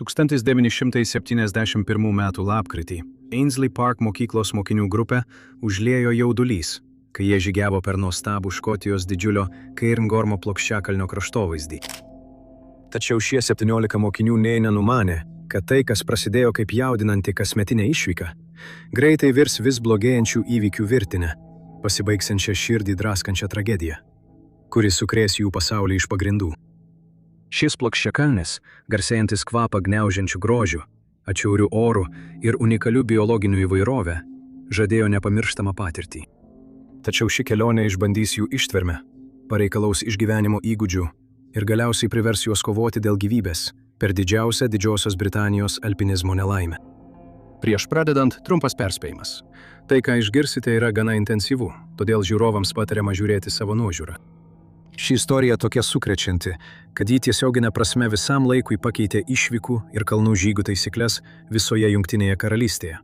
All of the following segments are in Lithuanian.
1971 m. lapkritį Ainslie Park mokyklos mokinių grupę užliejo jaudulys, kai jie žygiavo per nuostabų Škotijos didžiulio Cairngormo plokščiakalnio kraštovaizdį. Tačiau šie 17 mokinių nė nenumanė, kad tai, kas prasidėjo kaip jaudinanti kasmetinė išvyka, greitai virs vis blogėjančių įvykių virtinę, pasibaigsiančią širdį draskančią tragediją, kuri sukrės jų pasaulį iš pagrindų. Šis plokščiakalnis, garsėjantis kvapą gniaužiančių grožių, atšiaurių orų ir unikalių biologinių įvairovę, žadėjo nepamirštamą patirtį. Tačiau ši kelionė išbandys jų ištvermę, pareikalaus išgyvenimo įgūdžių ir galiausiai privers juos kovoti dėl gyvybės per didžiausią Didžiosios Britanijos alpinizmo nelaimę. Prieš pradedant, trumpas perspėjimas. Tai, ką išgirsite, yra gana intensyvu, todėl žiūrovams patariama žiūrėti savo nuožiūrą. Ši istorija tokia sukrečianti, kad ji tiesioginė prasme visam laikui pakeitė išvykų ir kalnų žygių taisyklės visoje Jungtinėje karalystėje.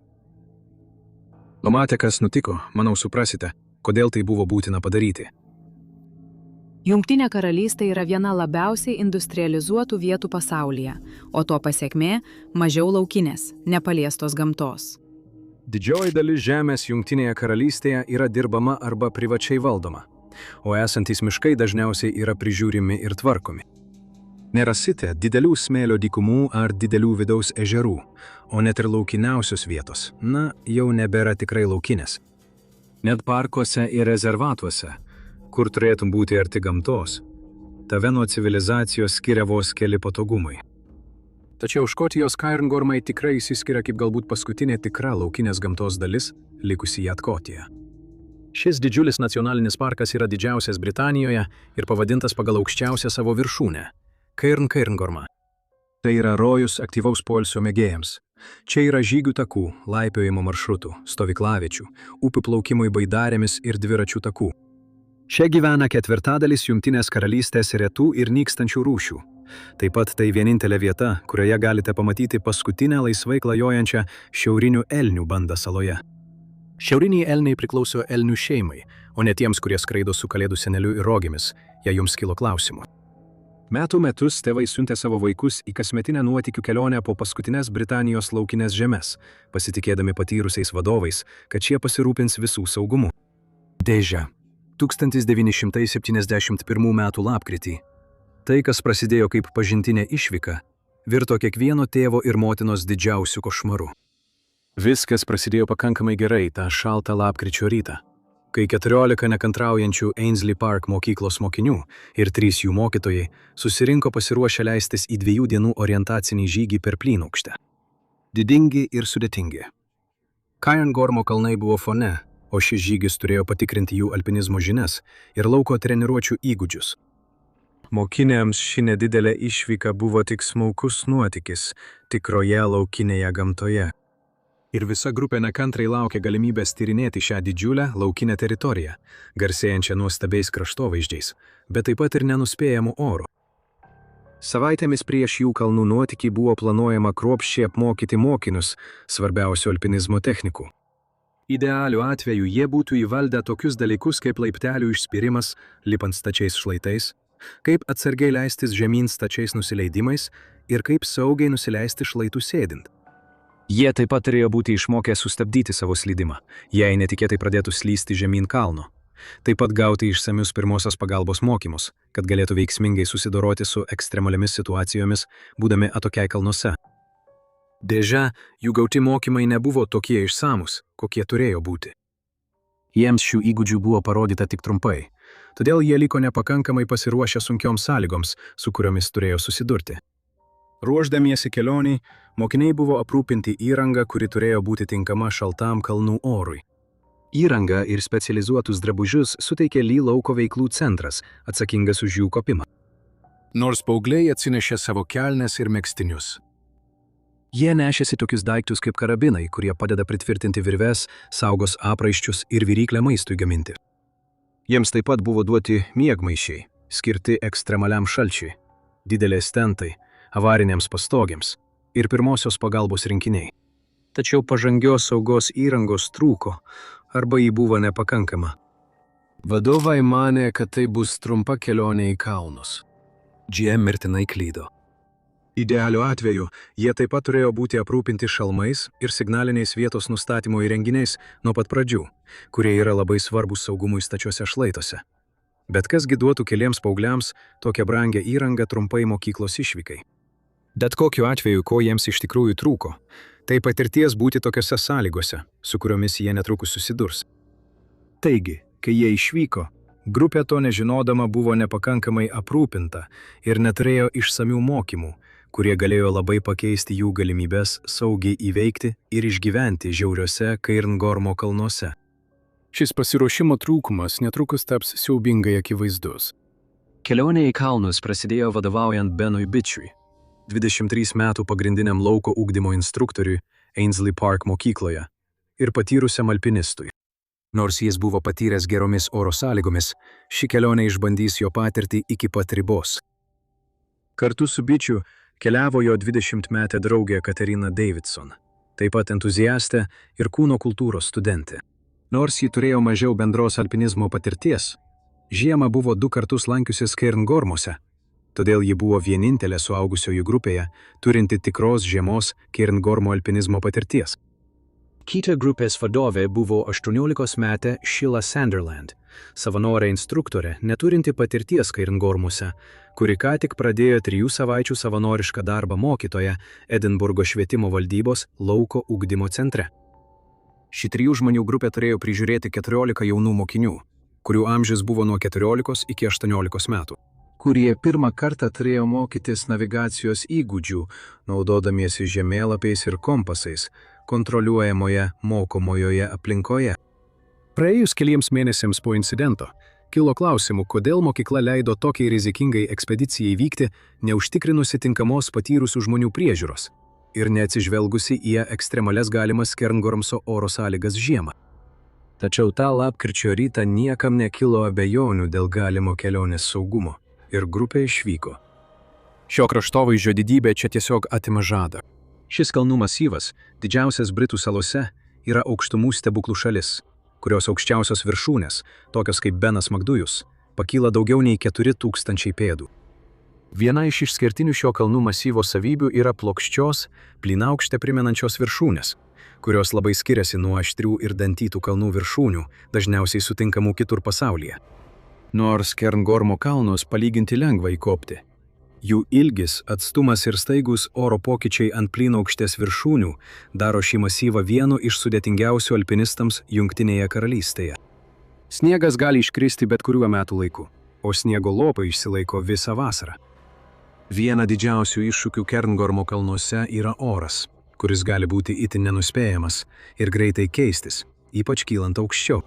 Numatę, kas nutiko, manau suprasite, kodėl tai buvo būtina padaryti. Jungtinė karalystė yra viena labiausiai industrializuotų vietų pasaulyje, o to pasekmė – mažiau laukinės, nepaliestos gamtos. Didžioji dalis žemės Jungtinėje karalystėje yra dirbama arba privačiai valdoma, o esantys miškai dažniausiai yra prižiūrimi ir tvarkomi. Nerasite didelių smėlio dykumų ar didelių vidaus ežerų, o net ir laukiniausios vietos, jau nebėra tikrai laukinės. Net parkuose ir rezervatuose, kur turėtum būti arti gamtos, tave nuo civilizacijos skiria vos keli patogumai. Tačiau Škotijos Cairngormai tikrai išsiskiria kaip galbūt paskutinė tikra laukinės gamtos dalis, likusi Jatkotyje. Šis didžiulis nacionalinis parkas yra didžiausias Britanijoje ir pavadintas pagal aukščiausią savo viršūnę – Cairngormą. Tai yra rojus aktyvaus poilsio mėgėjams. Čia yra žygių takų, laipiojimo maršrutų, stovyklaviečių, upių plaukimui baidarėmis ir dviračių takų. Čia gyvena ketvirtadalis Jungtinės karalystės retų ir nykstančių rūšių. Taip pat tai vienintelė vieta, kurioje galite pamatyti paskutinę laisvai klajojančią šiaurinių elnių bandą saloje. Šiauriniai elniai priklauso elnių šeimai, o ne tiems, kurie skraido su kalėdų seneliu ir rogėmis, jei jums kilo klausimų. Metų metus tėvai siuntė savo vaikus į kasmetinę nuotykių kelionę po paskutinės Britanijos laukinės žemes, pasitikėdami patyrusiais vadovais, kad šie pasirūpins visų saugumu. Dėža. 1971 m. lapkritį. Tai, kas prasidėjo kaip pažintinė išvyka, virto kiekvieno tėvo ir motinos didžiausių košmarų. Viskas prasidėjo pakankamai gerai tą šaltą lapkričio rytą, kai 14 nekantraujančių Ainslie Park mokyklos mokinių ir 3 jų mokytojai susirinko pasiruošę leistis į 2 dienų orientacinį žygį per plynaukštę. Didingi ir sudėtingi. Cairngormo kalnai buvo fone, o šis žygis turėjo patikrinti jų alpinizmo žinias ir lauko treniruočių įgūdžius. Mokiniams ši nedidelė išvyka buvo tik smulkus nuotykis tikroje laukinėje gamtoje. Ir visa grupė nekantrai laukė galimybės tyrinėti šią didžiulę laukinę teritoriją, garsėjančią nuostabiais kraštovaizdžiais, bet taip pat ir nenuspėjamų orų. Savaitėmis prieš jų kalnų nuotykį buvo planuojama kruopščiai apmokyti mokinius svarbiausių alpinizmo technikų. Idealiu atveju jie būtų įvaldę tokius dalykus kaip laiptelių išspyrimas, lipant stačiais šlaitais, kaip atsargiai leistis žemyn stačiais nusileidimais ir kaip saugiai nusileisti šlaitų sėdint. Jie taip pat turėjo būti išmokę sustabdyti savo slydimą, jei netikėtai pradėtų slysti žemyn kalno. Taip pat gauti išsamius pirmosios pagalbos mokymus, kad galėtų veiksmingai susidoroti su ekstremaliomis situacijomis, būdami atokiai kalnuose. Dėža, jų gauti mokymai nebuvo tokie išsamus, kokie turėjo būti. Jiems šių įgūdžių buvo parodyta tik trumpai, todėl jie liko nepakankamai pasiruošę sunkioms sąlygoms, su kuriomis turėjo susidurti. Ruošdamiesi kelioniai, mokiniai buvo aprūpinti įrangą, kuri turėjo būti tinkama šaltam kalnų orui. Įrangą ir specializuotus drabužius suteikė Lee lauko veiklų centras, atsakingas už jų kopimą. Nors paaugliai atsinešė savo kelnes ir megztinius. Jie nešėsi tokius daiktus kaip karabinai, kurie padeda pritvirtinti virves, saugos apraiščius ir viryklę maistui gaminti. Jiems taip pat buvo duoti miegmaišiai, skirti ekstremaliam šalčiui, didelės tentai, avarinėms pastogėms ir pirmosios pagalbos rinkiniai. Tačiau pažangios saugos įrangos trūko, arba ji buvo nepakankama. Vadovai manė, kad tai bus trumpa kelionė į kalnus. GM mirtinai klydo. Idealiu atveju, jie taip pat turėjo būti aprūpinti šalmais ir signaliniais vietos nustatymo įrenginiais nuo pat pradžių, kurie yra labai svarbus saugumui stačiuose šlaituose. Bet kas gi duotų keliems paaugliams tokią brangią įrangą trumpai mokyklos išvykai? Bet kokiu atveju, ko jiems iš tikrųjų trūko, tai patirties būti tokiose sąlygose, su kuriomis jie netrukus susidurs. Taigi, kai jie išvyko, grupė to nežinodama buvo nepakankamai aprūpinta ir neturėjo išsamių mokymų, kurie galėjo labai pakeisti jų galimybes saugiai įveikti ir išgyventi žiauriuose Cairngormo kalnuose. Šis pasiruošimo trūkumas netrukus taps siaubingai akivaizdus. Kelionė į kalnus prasidėjo vadovaujant Benui Bičiui, 23 metų pagrindiniam lauko ugdymo instruktoriui Ainsley Park mokykloje ir patyrusiam alpinistui. Nors jis buvo patyręs geromis oro sąlygomis, ši kelionė išbandys jo patirtį iki pat ribos. Kartu su Bičiu keliavo jo 20-metė draugė Katerina Davidson, taip pat entuziastė ir kūno kultūros studentė. Nors ji turėjo mažiau bendros alpinizmo patirties, žiemą buvo 2 kartus lankiusis Cairngormuose, todėl ji buvo vienintelė suaugusiojų grupėje, turinti tikros žiemos Cairngormo alpinizmo patirties. Kita grupės vadovė buvo 18-metė Sheila Sunderland, savanorė instruktorė, neturinti patirties Cairngormuose, kuri ką tik pradėjo 3 savaičių savanorišką darbą mokytoja Edinburgo švietimo valdybos lauko ugdymo centre. Ši 3 žmonių grupė turėjo prižiūrėti 14 jaunų mokinių, kurių amžius buvo nuo 14 iki 18 metų, kurie pirmą kartą turėjo mokytis navigacijos įgūdžių, naudodamiesi žemėlapiais ir kompasais, kontroliuojamoje mokomojoje aplinkoje. Praėjus keliems mėnesiams po incidento, kilo klausimų, kodėl mokykla leido tokiai rizikingai ekspedicijai vykti, neužtikrinusi tinkamos patyrusių žmonių priežiūros ir neatsižvelgusi į ekstremales galimas Cairngormso oro sąlygas žiemą. Tačiau tą lapkričio rytą niekam nekilo abejonių dėl galimo kelionės saugumo ir grupė išvyko. Šio kraštovaizdžio didybė čia tiesiog atima žadą. Šis kalnų masyvas, didžiausias Britų salose, yra aukštumų stebuklų šalis, kurios aukščiausios viršūnės, tokios kaip Benas Magdujus, pakyla daugiau nei 4000 pėdų. Viena iš išskirtinių šio kalnų masyvo savybių yra plokščios, plynaukštę primenančios viršūnės, kurios labai skiriasi nuo aštrių ir dantytų kalnų viršūnių, dažniausiai sutinkamų kitur pasaulyje. Nors Cairngormo kalnus palyginti lengva įkopti, jų ilgis, atstumas ir staigus oro pokyčiai ant plynaukštės viršūnių daro šį masyvą vienu iš sudėtingiausių alpinistams Jungtinėje karalystėje. Sniegas gali iškristi bet kuriuo metų laiku, o sniego lopai išsilaiko visą vasarą. Viena didžiausių iššūkių Cairngormo kalnuose yra oras, kuris gali būti itin nenuspėjamas ir greitai keistis, ypač kylant aukščiau.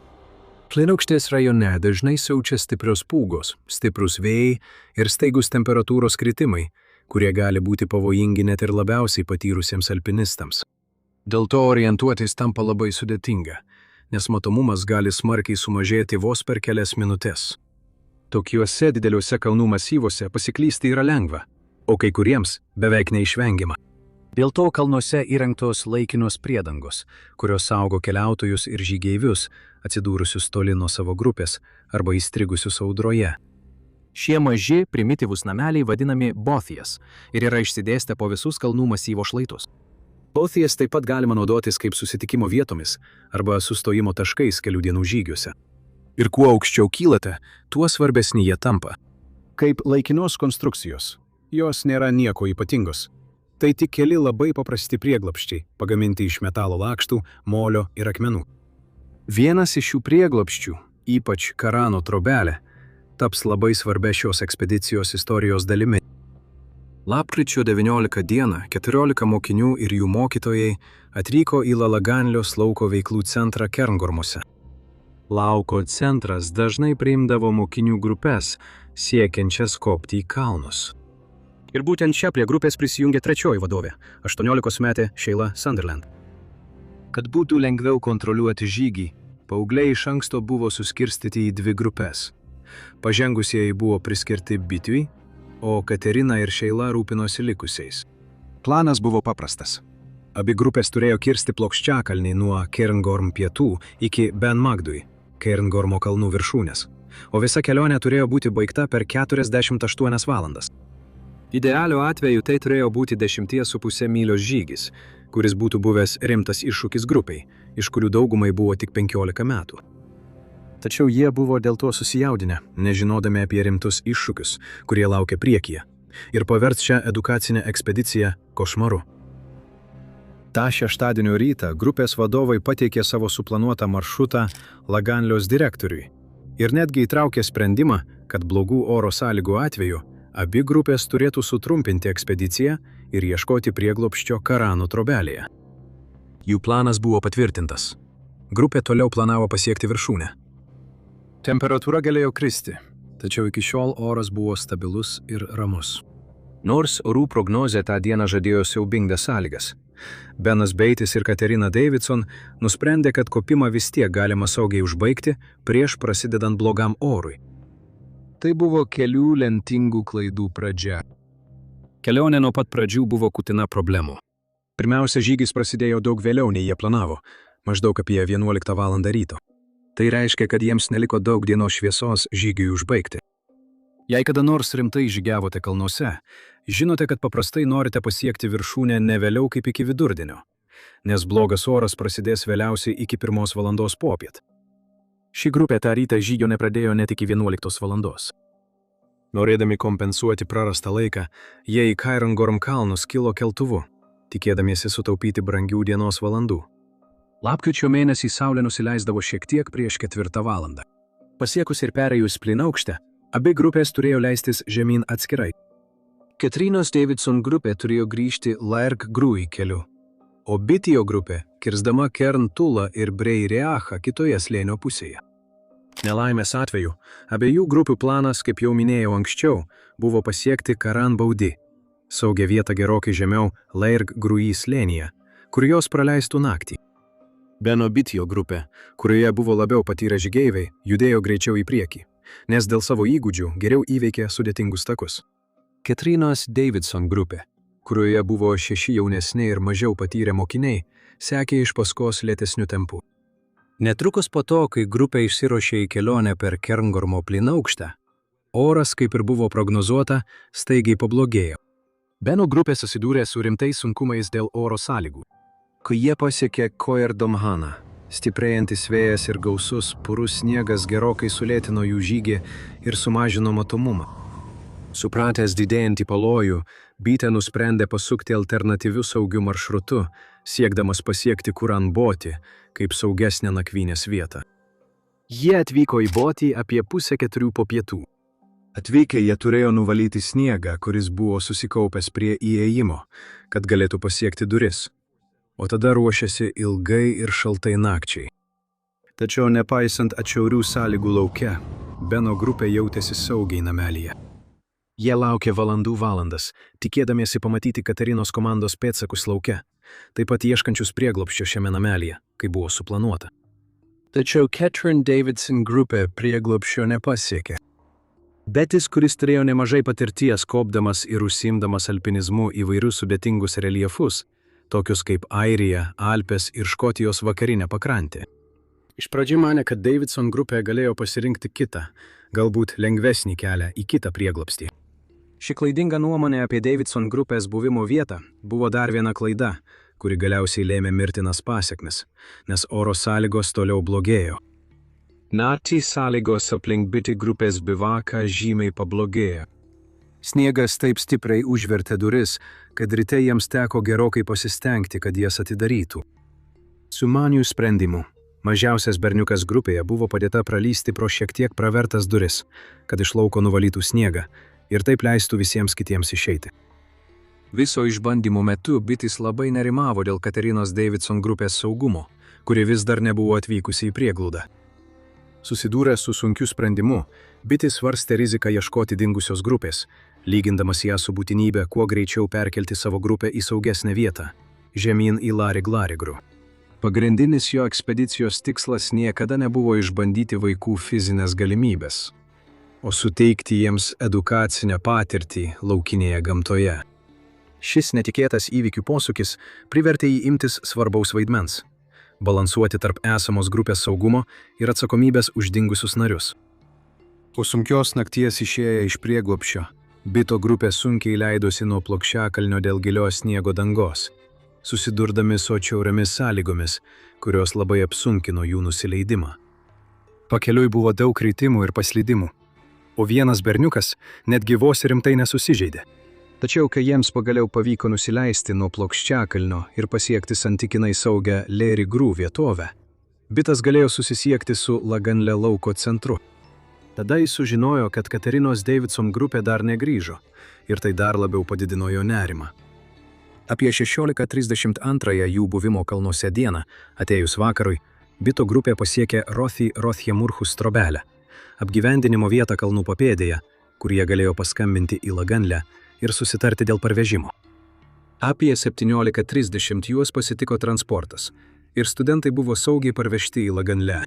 Plynaukštės rajone dažnai siaučia stiprios pūgos, stiprus vėjai ir staigus temperatūros kritimai, kurie gali būti pavojingi net ir labiausiai patyrusiems alpinistams. Dėl to orientuotis tampa labai sudėtinga, nes matomumas gali smarkiai sumažėti vos per kelias minutes. Tokiuose dideliuose kalnų masyvuose pasiklysti yra lengva, o kai kuriems beveik neišvengiama. Dėl to kalnuose įrengtos laikinos priedangos, kurios saugo keliautojus ir žygeivius, atsidūrusius toli nuo savo grupės arba įstrigusius audroje. Šie maži, primityvūs nameliai vadinami bothias ir yra išsidėstę po visus kalnų masyvo šlaitus. Bothias taip pat galima naudotis kaip susitikimo vietomis arba sustojimo taškais kelių dienų žygiuose. Ir kuo aukščiau kylate, tuo svarbesni jie tampa. Kaip laikinos konstrukcijos, jos nėra nieko ypatingos. Tai tik keli labai paprasti prieglobsčiai, pagaminti iš metalo lakštų, molio ir akmenų. Vienas iš šių prieglobsčių, ypač Karano trobelė, taps labai svarbia šios ekspedicijos istorijos dalimi. Lapkričio 19 dieną 14 mokinių ir jų mokytojai atvyko į Lalaganlios lauko veiklų centrą Cairngormuose. Lauko centras dažnai priimdavo mokinių grupes, siekiančias kopti į kalnus. Ir būtent čia prie grupės prisijungė 3 vadovė, 18-metė Sheila Sunderland. Kad būtų lengviau kontroliuoti žygį, paaugliai iš anksto buvo suskirstyti į 2 grupes. Pažengusieji buvo priskirti Bičiui, o Katerina ir Sheila rūpinosi likusiais. Planas buvo paprastas. Abi grupės turėjo kirsti plokščiakalnį nuo Cairngorm pietų iki Ben Magdui, Cairngormo kalnų viršūnės, o visa kelionė turėjo būti baigta per 48 valandas. Idealiu atveju tai turėjo būti 10,5 mylios žygis, kuris būtų buvęs rimtas iššūkis grupiai, iš kurių daugumai buvo tik 15 metų. Tačiau jie buvo dėl to susijaudinę, nežinodami apie rimtus iššūkius, kurie laukia priekyje, ir paverts šią edukacinę ekspediciją košmaru. Ta šeštadienio rytą grupės vadovai pateikė savo suplanuotą maršrutą Laganlios direktoriui ir netgi įtraukė sprendimą, kad blogų oro sąlygų atveju abi grupės turėtų sutrumpinti ekspediciją ir ieškoti prieglobsčio Karano trobelėje. Jų planas buvo patvirtintas. Grupė toliau planavo pasiekti viršūnę. Temperatūra galėjo kristi, tačiau iki šiol oras buvo stabilus ir ramus. Nors orų prognozė tą dieną žadėjo siaubingas sąlygas, Benas Beitis ir Katerina Davidson nusprendė, kad kopimą vis tiek galima saugiai užbaigti prieš prasidedant blogam orui. Tai buvo kelių lemtingų klaidų pradžia. Kelionė nuo pat pradžių buvo kutina problemų. Pirmiausia, žygis prasidėjo daug vėliau nei jie planavo, maždaug apie 11 val. Ryto. Tai reiškia, kad jiems neliko daug dienos šviesos žygiui užbaigti. Jei kada nors rimtai žygiavote kalnuose, žinote, kad paprastai norite pasiekti viršūnę ne vėliau kaip iki vidurdienio, nes blogas oras prasidės vėliausiai iki 1 valandos popiet. Ši grupė tą rytą žygio nepradėjo net iki 11 valandos. Norėdami kompensuoti prarastą laiką, jie į Kairangorm kalnus kilo keltuvu, tikėdamiesi sutaupyti brangių dienos valandų. Lapkričio mėnesį saulė nusileisdavo šiek tiek prieš 4 valandą. Pasiekus ir perėjus plynaukštę, abi grupės turėjo leistis žemyn atskirai. Katrinos Davidson grupė turėjo grįžti Lairg Grui keliu, o Bitijo grupė kirsdama Kern Tula ir Brei Reacha kitoje slėnio pusėje. Nelaimės atveju, abiejų grupių planas, kaip jau minėjau anksčiau, buvo pasiekti Karan Baudi, saugią vietą gerokai žemiau Lairg Grui slėnyje, kur jos praleistų naktį. Beno Bitijo grupė, kurioje buvo labiau patyrę žygeiviai, judėjo greičiau į priekį, nes dėl savo įgūdžių geriau įveikė sudėtingus takus. Katrinos Davidson grupė, kurioje buvo 6 jaunesni ir mažiau patyrę mokiniai, sekė iš paskos lėtesniu tempu. Netrukus po to, kai grupė išsiruošė į kelionę per Kerngormo plynaukštę, oras, kaip ir buvo prognozuota, staigiai pablogėjo. Beno grupė susidūrė su rimtais sunkumais dėl oro sąlygų. Kai jie pasiekė Koerdomhaną, stiprėjantis vėjas ir gausus purus sniegas gerokai sulėtino jų žygį ir sumažino matomumą. Supratęs didėjantį pavojų, Bite nusprendė pasukti alternatyviu saugiu maršrutu, siekdamas pasiekti Kuran Boti kaip saugesnę nakvynės vietą. Jie atvyko į Botį apie 3:30 po pietų. Atvykę jie turėjo nuvalyti sniegą, kuris buvo susikaupęs prie įėjimo, kad galėtų pasiekti duris. O tada ruošėsi ilgai ir šaltai nakčiai. Tačiau nepaisant atšiaurių sąlygų lauke, Beno grupė jautėsi saugiai namelyje. Jie laukė valandas, tikėdamiesi pamatyti Katarinos komandos pėdsakus lauke, taip pat ieškančius prieglobsčio šiame namelyje, kaip buvo suplanuota. Tačiau Katrin Davidson grupė prieglobsčio nepasiekė. Betis, kuris turėjo nemažai patirties kopdamas ir užsiimdamas alpinizmu įvairius sudėtingus reljefus, tokius kaip Airija, Alpės ir Škotijos vakarinė pakrantė. Iš pradžių manė, kad Davidson grupė galėjo pasirinkti kitą, galbūt lengvesnį kelią į kitą prieglobstį. Ši klaidinga nuomonė apie Davidson grupės buvimo vietą buvo dar viena klaida, kuri galiausiai lėmė mirtinas pasekmes, nes oro sąlygos toliau blogėjo. Naktį sąlygos aplink Biti grupės bivaką žymiai pablogėjo. Sniegas taip stipriai užvertė duris, kad ryte jiems teko gerokai pasistengti, kad jas atidarytų. Sumanių sprendimų, mažiausias berniukas grupėje buvo padėta pralysti pro šiek tiek pravertas duris, kad iš lauko nuvalytų sniegą ir taip leistų visiems kitiems išeiti. Viso išbandymo metu Bitis labai nerimavo dėl Katarinos Davidson grupės saugumo, kuri vis dar nebuvo atvykusi į prieglaudą. Susidūręs su sunkiu sprendimu, Bitis svarstė riziką ieškoti dingusios grupės, lygindamas ją su būtinybė kuo greičiau perkelti savo grupę į saugesnę vietą, žemyn į Larig-Larigru. Pagrindinis jo ekspedicijos tikslas niekada nebuvo išbandyti vaikų fizinės galimybės, o suteikti jiems edukacinę patirtį laukinėje gamtoje. Šis netikėtas įvykių posūkis privertė jį imtis svarbaus vaidmens – balansuoti tarp esamos grupės saugumo ir atsakomybės už dingusius narius. Po sunkios nakties išėję iš prieglobsčio, Bito grupė sunkiai leidosi nuo plokščiakalnio dėl gilios sniego dangos, susidurdami su atšiauriomis sąlygomis, kurios labai apsunkino jų nusileidimą. Pakeliui buvo daug kritimų ir paslydimų, o vienas berniukas netgi vos rimtai nesusižeidė. Tačiau, kai jiems pagaliau pavyko nusileisti nuo plokščiakalnio ir pasiekti santykinai saugę Leri Grų vietovę, Bitas galėjo susisiekti su Laganle lauko centru. Tada jis sužinojo, kad Katerinos Davidson grupė dar negrįžo ir tai dar labiau padidino jo nerimą. Apie 16:32 jų buvimo kalnuose dieną, atėjus vakarui, Bito grupė pasiekė Rothjemurchus trobelę, apgyvendinimo vietą kalnų papėdėje, kur jie galėjo paskambinti į Laganlę ir susitarti dėl parvežimo. Apie 17:30 juos pasitiko transportas ir studentai buvo saugiai parvežti į Laganlę.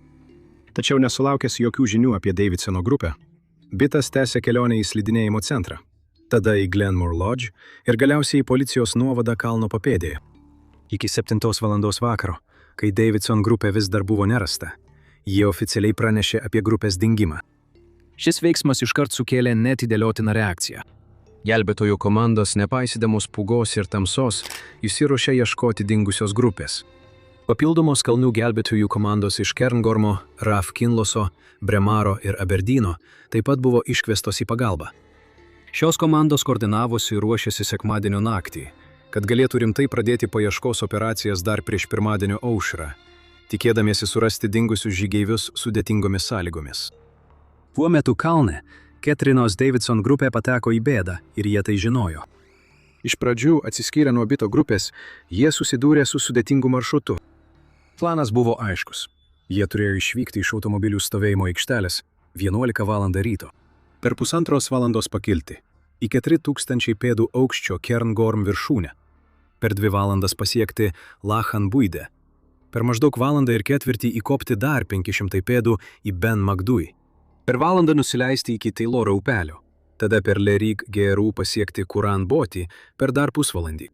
Tačiau nesulaukęs jokių žinių apie Davidsono grupę, Bitas tęsė kelionę į slidinėjimo centrą, tada į Glenmore Lodge ir galiausiai į policijos nuovadą kalno papėdėje. Iki 7 valandos vakaro, kai Davidson grupė vis dar buvo nerasta, jie oficialiai pranešė apie grupės dingimą. Šis veiksmas iškart sukėlė neatidėliotiną reakciją. Gelbėtojų komandos, nepaisydamos pūgos ir tamsos, išsiruošė ieškoti dingusios grupės. Papildomos kalnų gelbėtojų komandos iš Cairngormo, Raf Kinloso, Bremaro ir Aberdyno taip pat buvo iškviestos į pagalbą. Šios komandos koordinavosi ir ruošėsi sekmadienio naktį, kad galėtų rimtai pradėti paieškos operacijas dar prieš pirmadienio aušrą, tikėdamiesi surasti dingusius žygeivius sudėtingomis sąlygomis. Tuo metu kalne Katerinos Davidson grupė pateko į bėdą ir jie tai žinojo. Iš pradžių, atsiskyrę nuo Bito grupės, jie susidūrė su sudėtingu maršrutu. Planas buvo aiškus. Jie turėjo išvykti iš automobilių stovėjimo aikštelės 11 val. Ryto. Per 1,5 valandos pakilti į 4000 pėdų aukščio Cairngorm viršūnę. Per 2 valandas pasiekti Lachan Buide. Per maždaug 1,25 valandą įkopti dar 500 pėdų į Ben Magdui. Per valandą nusileisti iki Tayloro upelio. Tada per Lerig GRU pasiekti Kuran Boti per dar pusvalandį.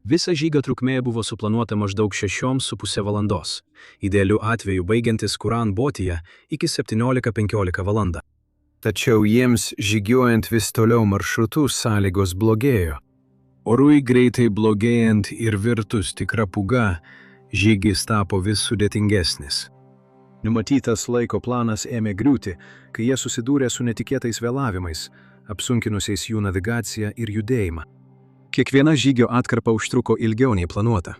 Visa žygio trukmė buvo suplanuota maždaug 6,5 valandos, idealiu atveju baigiantis Kuran Botyje iki 17:15 valandą. Tačiau jiems žygiuojant vis toliau maršrutų sąlygos blogėjo. Orui greitai blogėjant ir virtus tikra pūga, žygis tapo vis sudėtingesnis. Numatytas laiko planas ėmė griūti, kai jie susidūrė su netikėtais vėlavimais, apsunkinusiais jų navigaciją ir judėjimą. Kiekviena žygio atkarpa užtruko ilgiau nei planuota.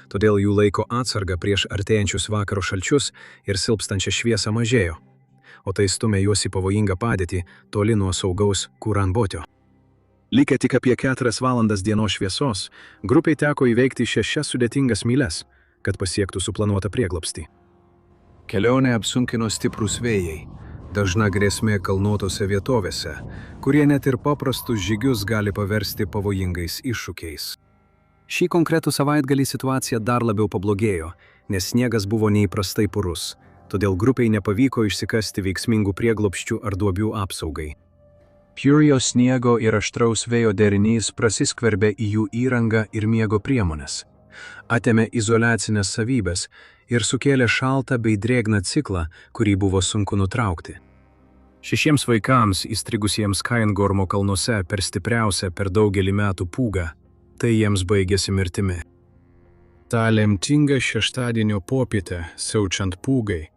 Todėl jų laiko atsarga prieš artėjančius vakaro šalčius ir silpstančią šviesą mažėjo, o tai stumė juos į pavojingą padėtį toli nuo saugaus Kuran Botio. Likę tik apie 4 valandas dienos šviesos, grupiai teko įveikti 6 sudėtingas myles, kad pasiektų suplanuotą prieglobstį. Kelionę apsunkino stiprūs vėjai, dažna grėsmė kalnuotose vietovėse, kurie net ir paprastus žygius gali paversti pavojingais iššūkiais. Šį konkretų savaitgalį situacija dar labiau pablogėjo, nes sniegas buvo neįprastai purus, todėl grupiai nepavyko išsikasti veiksmingų prieglobsčių ar duobių apsaugai. Purio sniego ir aštraus vėjo derinys prasiskverbė į jų įrangą ir miego priemones, atėmė izoliacinės savybės ir sukėlė šaltą bei drėgną ciklą, kurį buvo sunku nutraukti. 6 vaikams įstrigusiems Cairngormo kalnuose per stipriausią per daugelį metų pūgą, tai jiems baigėsi mirtimi. Ta lemtinga šeštadienio popietę, siaučiant pūgai,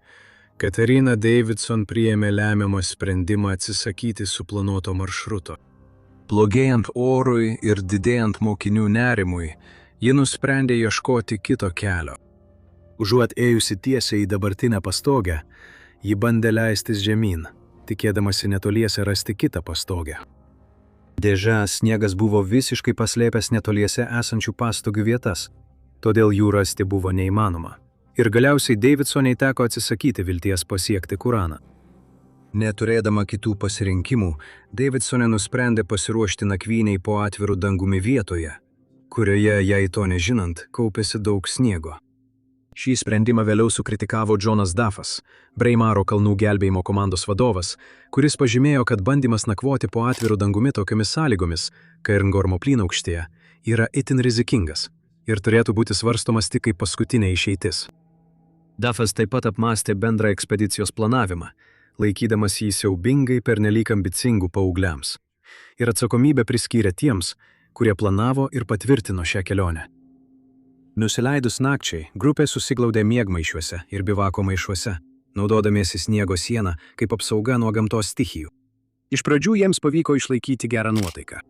Katerina Davidson priėmė lemiamą sprendimą atsisakyti suplanuoto maršruto. Blogėjant orui ir didėjant mokinių nerimui, ji nusprendė ieškoti kito kelio. Užuot ėjusi tiesiai į dabartinę pastogę, ji bandė leistis žemyn, tikėdamasi netoliese rasti kitą pastogę. Deja, sniegas buvo visiškai paslėpęs netoliese esančių pastogių vietas, todėl jų rasti buvo neįmanoma. Ir galiausiai Davidsoniai teko atsisakyti vilties pasiekti Kuraną. Neturėdama kitų pasirinkimų, Davidsonė nusprendė pasiruošti nakvynei po atviru dangumi vietoje, kurioje, jai to nežinant, kaupėsi daug sniego. Šį sprendimą vėliau sukritikavo Jonas Duffas, Braemaro kalnų gelbėjimo komandos vadovas, kuris pažymėjo, kad bandymas nakvoti po atviru dangumi tokiomis sąlygomis, Cairngormo plynaukštėje, yra itin rizikingas ir turėtų būti svarstomas tik kaip paskutinė išeitis. Duffas taip pat apmąstė bendrą ekspedicijos planavimą, laikydamas jį siaubingai pernelyg ambicingų paaugliams. ir atsakomybę priskyrė tiems, kurie planavo ir patvirtino šią kelionę. Nusileidus nakčiai, grupė susiglaudė miegmaišiuose ir bivako maišuose, naudodamiesi sniego sieną kaip apsauga nuo gamtos stichijų. Iš pradžių jiems pavyko išlaikyti gerą nuotaiką.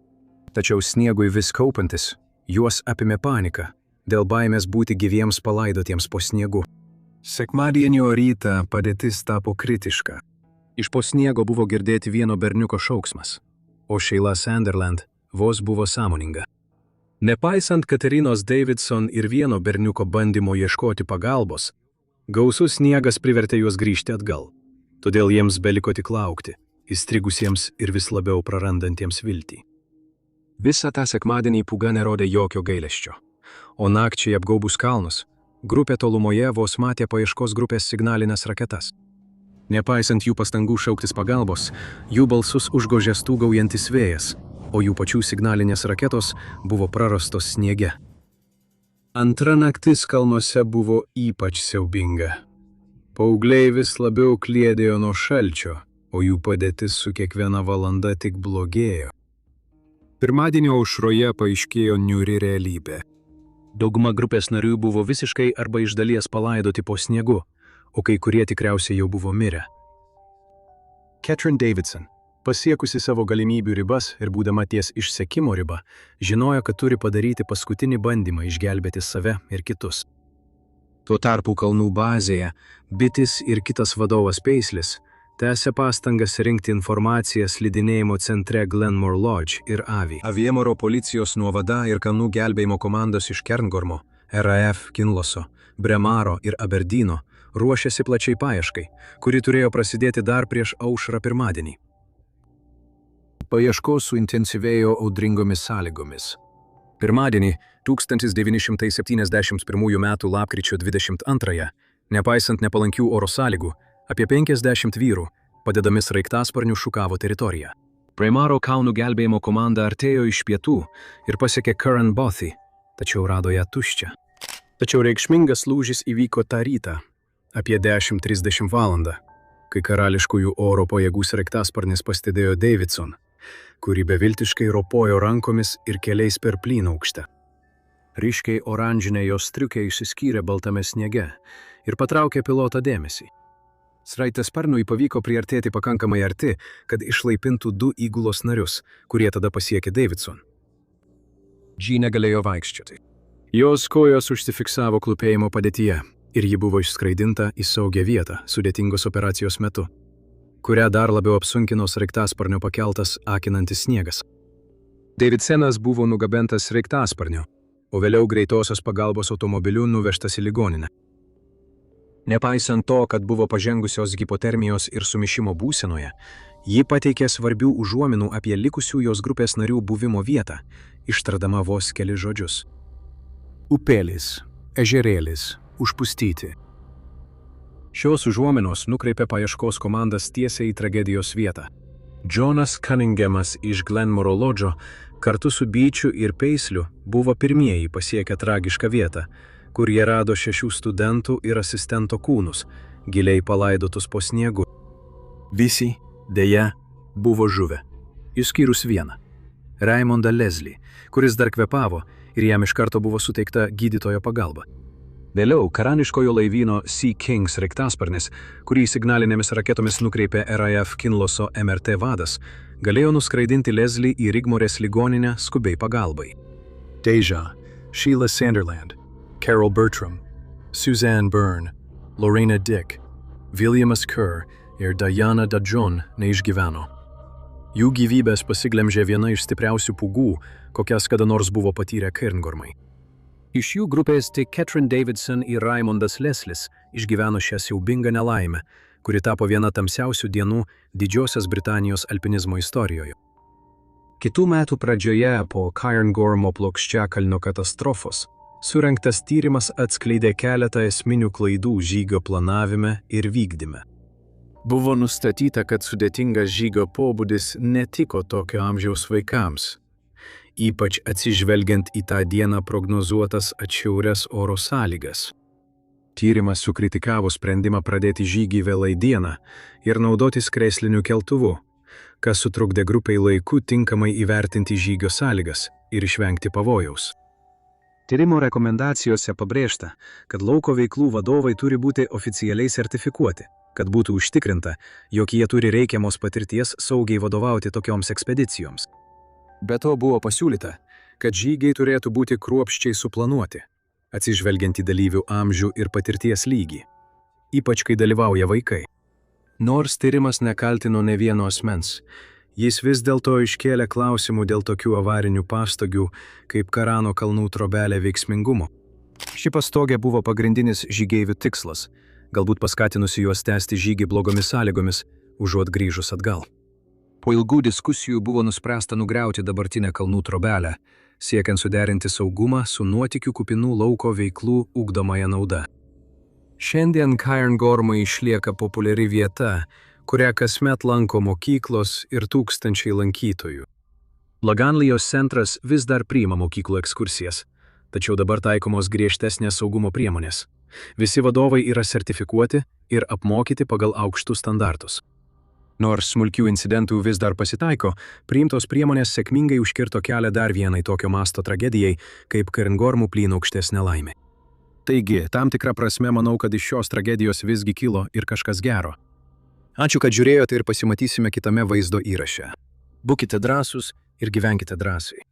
Tačiau sniegui vis kaupantis, juos apėmė panika dėl baimės būti gyviems palaidotiems po sniegu. Sekmadienio rytą padėtis tapo kritiška. Iš po sniego buvo girdėti vieno berniuko šauksmas, o Sheila Sunderland vos buvo sąmoninga. Nepaisant Katerinos Davidson ir vieno berniuko bandymo ieškoti pagalbos, gausus sniegas privertė juos grįžti atgal. Todėl jiems beliko tik laukti, įstrigusiems ir vis labiau prarandantiems viltį. Visą tą sekmadienį pūga nerodė jokio gailesčio, o nakčiai apgaubus kalnus, grupė tolumoje vos matė paieškos grupės signalinės raketas. Nepaisant jų pastangų šauktis pagalbos, jų balsus užgožė stūgaujantis vėjas, o jų pačių signalinės raketos buvo prarastos sniege. Antra naktis kalnuose buvo ypač siaubinga. Paaugliai vis labiau kliedėjo nuo šalčio, o jų padėtis su kiekviena valanda tik blogėjo. Pirmadienio aušroje paaiškėjo niūri realybė. Dauguma grupės narių buvo visiškai arba iš dalies palaidoti po sniegu, o kai kurie tikriausiai jau buvo mirę. Catherine Davidson, pasiekusi savo galimybių ribas ir būdama ties išsekimo riba, žinojo, kad turi padaryti paskutinį bandymą išgelbėti save ir kitus. Tuo tarpu kalnų bazėje Bitis ir kitas vadovas Peislis tęsė pastangas rinkti informaciją slidinėjimo centre Glenmore Lodge ir Avi. Aviemoro policijos nuovada ir kalnų gelbėjimo komandos iš Cairngormo, RAF Kinloso, Bremaro ir Aberdyno ruošėsi plačiai paieškai, kuri turėjo prasidėti dar prieš aušrą pirmadienį. Paieškos suintensyvėjo audringomis sąlygomis. Pirmadienį, 1971 m. lapkričio 22, nepaisant nepalankių oro sąlygų, apie 50 vyrų, padedami sraigtasparnių šukavo teritoriją. Bremaro kalnų gelbėjimo komanda artėjo iš pietų ir pasiekė Curran Bothy, tačiau rado ją tuščią. Tačiau reikšmingas lūžis įvyko tą rytą, apie 10:30 valandą, kai karališkųjų oro pajėgų sraigtasparnis pastebėjo Davidson, kuri beviltiškai ropojo rankomis ir keliais per plynaukštę. Ryškiai oranžinė jos striukė išsiskyrė baltame sniege ir patraukė pilotą dėmesį. Sraigtasparniui pavyko priartėti pakankamai arti, kad išlaipintų 2 įgulos narius, kurie tada pasiekė Davidson. G negalėjo vaikščioti. Jos kojos užsifiksavo klūpėjimo padėtyje ir ji buvo išskraidinta į saugią vietą sudėtingos operacijos metu, kurią dar labiau apsunkino sraigtasparnio pakeltas akinantis sniegas. Davidsonas buvo nugabentas sraigtasparniu, o vėliau greitosios pagalbos automobiliu nuvežtas į ligoninę. Nepaisant to, kad buvo pažengusios hipotermijos ir sumišimo būsenoje, ji pateikė svarbių užuominų apie likusių jos grupės narių buvimo vietą, ištardama vos keli žodžius. Upėlis, ežerėlis, užpustyti. Šios užuominos nukreipė paieškos komandas tiesiai į tragedijos vietą. Jonas Cunninghamas iš Glenmore Lodge'o kartu su Beachu ir Peisliu buvo pirmieji pasiekę tragišką vietą, kur jie rado 6 studentų ir asistento kūnus, giliai palaidotus po sniegu. Visi, deja, buvo žuvę, išskyrus vieną – Raimondą Leslie, kuris dar kvepavo ir jam iš karto buvo suteikta gydytojo pagalba. Vėliau karališkojo laivyno Sea King sraigtasparnis, kurį signalinėmis raketomis nukreipė RAF Kinloso MRT vadas, galėjo nuskraidinti Leslie į Rigmorės ligoninę skubiai pagalbai. Deja, Sheila Sunderland, Carol Bertram, Suzanne Byrne, Lorena Dick, Williamas Kerr ir Diana Dajon neišgyveno. Jų gyvybės pasiglemžė viena iš stipriausių pūgų, kokias kada nors buvo patyrę Cairngormai. Iš jų grupės tik Catherine Davidson ir Raimondas Leslis išgyveno šią siaubingą nelaimę, kuri tapo viena tamsiausių dienų Didžiosios Britanijos alpinizmo istorijoje. Kitų metų pradžioje po Cairngormo plokščiakalnio katastrofos surengtas tyrimas atskleidė keletą esminių klaidų žygio planavime ir vykdyme. Buvo nustatyta, kad sudėtingas žygio pobūdis netiko tokio amžiaus vaikams, ypač atsižvelgiant į tą dieną prognozuotas atšiaurias oro sąlygas. Tyrimas sukritikavo sprendimą pradėti žygį vėlai dieną ir naudotis kresliniu keltuvu, kas sutrukdė grupiai laiku tinkamai įvertinti žygio sąlygas ir išvengti pavojaus. Tyrimo rekomendacijose pabrėžta, kad lauko veiklų vadovai turi būti oficialiai sertifikuoti, kad būtų užtikrinta, jog jie turi reikiamos patirties saugiai vadovauti tokioms ekspedicijoms. Be to buvo pasiūlyta, kad žygiai turėtų būti kruopščiai suplanuoti, atsižvelgiant į dalyvių amžių ir patirties lygį, ypač kai dalyvauja vaikai. Nors tyrimas nekaltino ne vieno asmens, jis vis dėlto iškėlė klausimų dėl tokių avarinių pastogių, kaip Karano kalnų trobelė veiksmingumo. Ši pastogė buvo pagrindinis žygeivių tikslas, galbūt paskatinusi juos tęsti žygį blogomis sąlygomis, užuot grįžus atgal. Po ilgų diskusijų buvo nuspręsta nugriauti dabartinę kalnų trobelę, siekiant suderinti saugumą su nuotykių kupinų lauko veiklų ugdomąją naudą. Šiandien Cairngormai išlieka populiari vieta, kurią kasmet lanko mokyklos ir tūkstančiai lankytojų. Laganlijos centras vis dar priima mokyklų ekskursijas, tačiau dabar taikomos griežtesnės saugumo priemonės. Visi vadovai yra sertifikuoti ir apmokyti pagal aukštus standartus. Nors smulkių incidentų vis dar pasitaiko, priimtos priemonės sėkmingai užkirto kelią dar vienai tokio masto tragedijai, kaip Cairngormų plynaukštės nelaimė. Taigi, tam tikrą prasme manau, kad iš šios tragedijos visgi kilo ir kažkas gero. Ačiū, kad žiūrėjote ir pasimatysime kitame vaizdo įraše. Būkite drąsūs ir gyvenkite drąsiai.